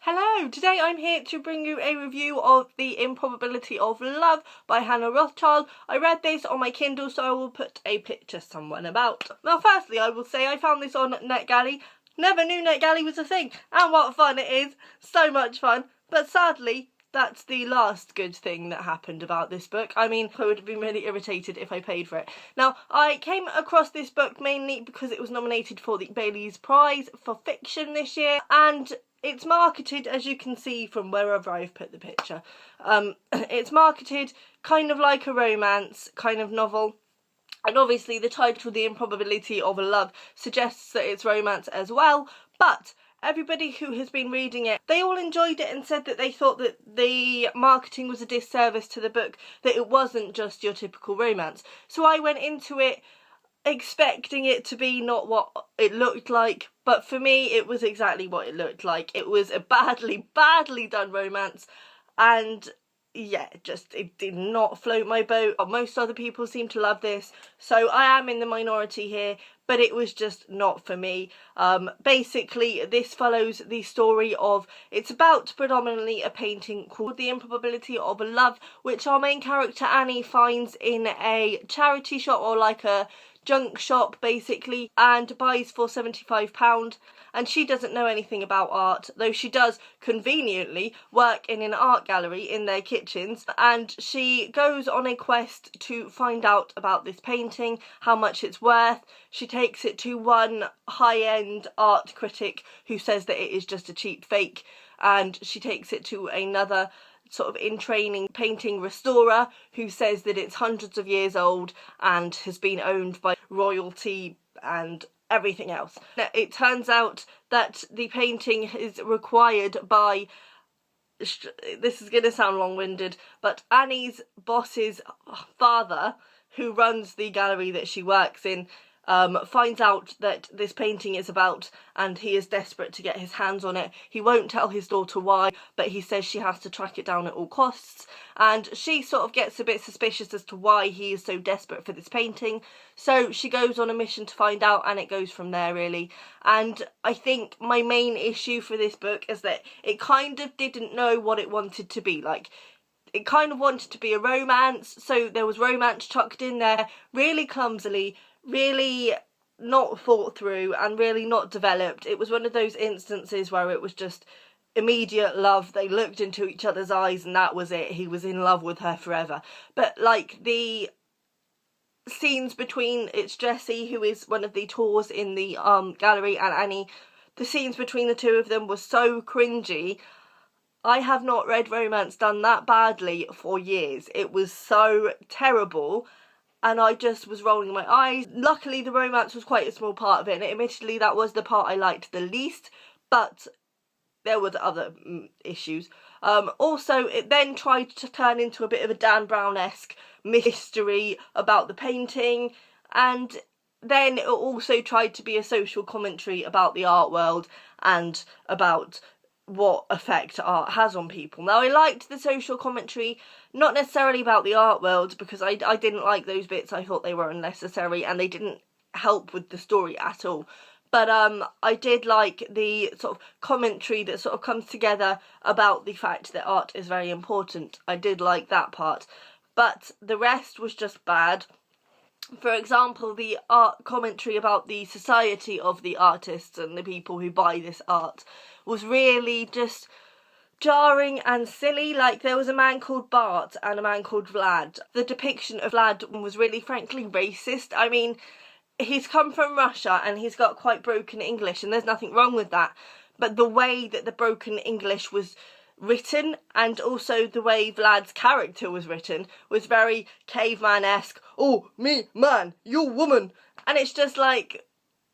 Hello, today I'm here to bring you a review of The Improbability of Love by Hannah Rothschild. I read this on my Kindle, so I will put a picture somewhere about. Now, firstly, I will say I found this on NetGalley. Never knew NetGalley was a thing, and what fun it is. So much fun. But sadly, that's the last good thing that happened about this book. I mean, I would have been really irritated if I paid for it. Now, I came across this book mainly because it was nominated for the Bailey's Prize for Fiction this year, and it's marketed, as you can see from wherever I've put the picture, it's marketed kind of like a romance kind of novel. And obviously the title, The Improbability of Love, suggests that it's romance as well, but everybody who has been reading it, they all enjoyed it and said that they thought that the marketing was a disservice to the book, that it wasn't just your typical romance. So I went into it expecting it to be not what it looked like, but for me it was exactly what it looked like. It was a badly done romance, and yeah, it did not float my boat. Most other people seem to love this, so I am in the minority here, but it was just not for me. Basically, this follows the story of, it's about predominantly a painting called The Improbability of Love, which our main character Annie finds in a charity shop, or like a junk shop basically, and buys for £75, and she doesn't know anything about art, though she does conveniently work in an art gallery in their kitchens, and she goes on a quest to find out about this painting, how much it's worth. She takes it to one high-end art critic who says that it is just a cheap fake, and she takes it to another sort of in training painting restorer who says that it's hundreds of years old and has been owned by royalty and everything else. Now, it turns out that the painting is required by, this is going to sound long-winded, but Annie's boss's father, who runs the gallery that she works in, finds out that this painting is about, and he is desperate to get his hands on it. He won't tell his daughter why, but he says she has to track it down at all costs, and she sort of gets a bit suspicious as to why he is so desperate for this painting, so she goes on a mission to find out, and it goes from there really. And I think my main issue for this book is that it kind of didn't know what it wanted to be. Like, it kind of wanted to be a romance, so there was romance chucked in there really clumsily, really not thought through, and really not developed. It was one of those instances where it was just immediate love. They looked into each other's eyes and that was it. He was in love with her forever. But like the scenes between, it's Jessie who is one of the tours in the gallery, and Annie, the scenes between the two of them were so cringy. I have not read romance done that badly for years. It was so terrible, and I just was rolling my eyes. Luckily, the romance was quite a small part of it, and admittedly that was the part I liked the least, but there were other issues. Also, it then tried to turn into a bit of a Dan Brown-esque mystery about the painting, and then it also tried to be a social commentary about the art world and about what effect art has on people. Now, I liked the social commentary, not necessarily about the art world, because I didn't like those bits. I thought they were unnecessary and they didn't help with the story at all. But I did like the sort of commentary that sort of comes together about the fact that art is very important. I did like that part, but the rest was just bad. For example, the art commentary about the society of the artists and the people who buy this art was really just jarring and silly. Like, there was a man called Bart and a man called Vlad. The depiction of Vlad was really, frankly, racist. I mean, he's come from Russia and he's got quite broken English, and there's nothing wrong with that. But the way that the broken English was written, and also the way Vlad's character was written, was very caveman-esque. Oh, me, man, you, woman. And it's just like,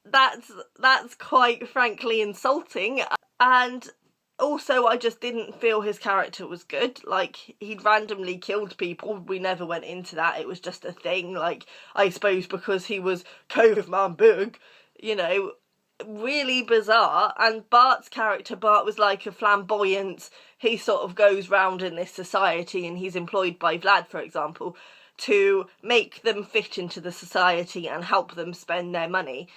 that's quite frankly insulting. And also, I just didn't feel his character was good. Like, he'd randomly killed people. We never went into that. It was just a thing. Like, I suppose because he was Caveman Big, you know, really bizarre. And Bart's character, Bart was like a flamboyant, he sort of goes round in this society, and he's employed by Vlad, for example, to make them fit into the society and help them spend their money.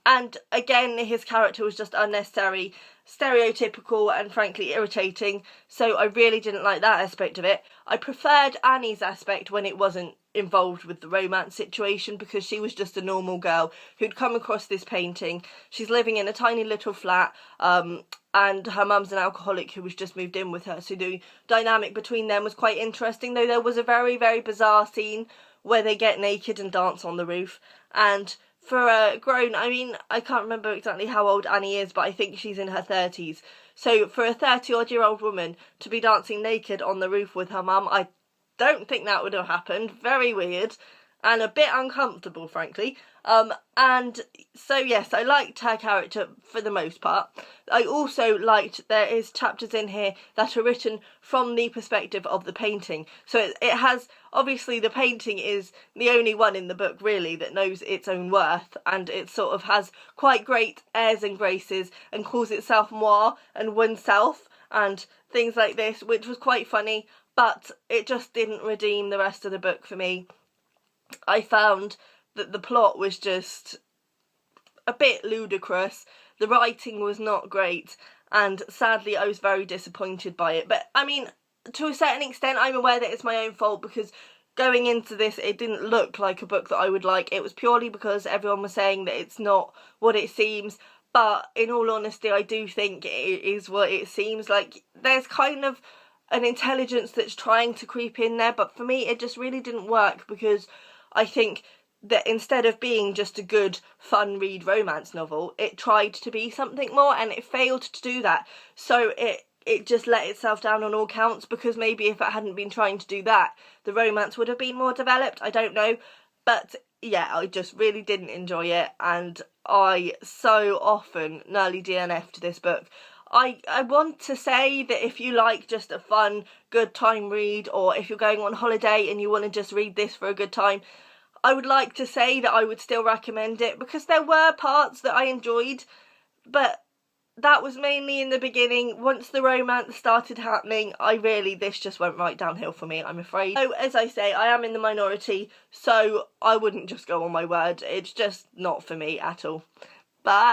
And again, his character was just unnecessary, stereotypical and frankly irritating, so I really didn't like that aspect of it. I preferred Annie's aspect when it wasn't involved with the romance situation, because she was just a normal girl who'd come across this painting. She's living in a tiny little flat, and her mum's an alcoholic who was just moved in with her, so the dynamic between them was quite interesting, though there was a very, very bizarre scene where they get naked and dance on the roof. And for a grown, I mean, I can't remember exactly how old Annie is, but I think she's in her 30s. So for a 30-odd-year-old woman to be dancing naked on the roof with her mum, I don't think that would have happened. Very weird and a bit uncomfortable, frankly. And so yes, I liked her character for the most part. I also liked there is chapters in here that are written from the perspective of the painting. So it has, obviously the painting is the only one in the book really that knows its own worth, and it sort of has quite great airs and graces and calls itself moi and oneself and things like this, which was quite funny, but it just didn't redeem the rest of the book for me. I found that the plot was just a bit ludicrous, the writing was not great, and sadly I was very disappointed by it. But I mean, to a certain extent I'm aware that it's my own fault, because going into this it didn't look like a book that I would like. It was purely because everyone was saying that it's not what it seems, but in all honesty I do think it is what it seems. Like, there's kind of an intelligence that's trying to creep in there, but for me it just really didn't work, because I think that instead of being just a good, fun read romance novel, it tried to be something more, and it failed to do that. So it just let itself down on all counts, because maybe if it hadn't been trying to do that, the romance would have been more developed. I don't know. But yeah, I just really didn't enjoy it, and I so often nearly DNF'd this book. I want to say that if you like just a fun, good time read, or if you're going on holiday and you want to just read this for a good time, I would like to say that I would still recommend it, because there were parts that I enjoyed, but that was mainly in the beginning. Once the romance started happening, this just went right downhill for me, I'm afraid. So, as I say, I am in the minority, so I wouldn't just go on my word. It's just not for me at all. Bye!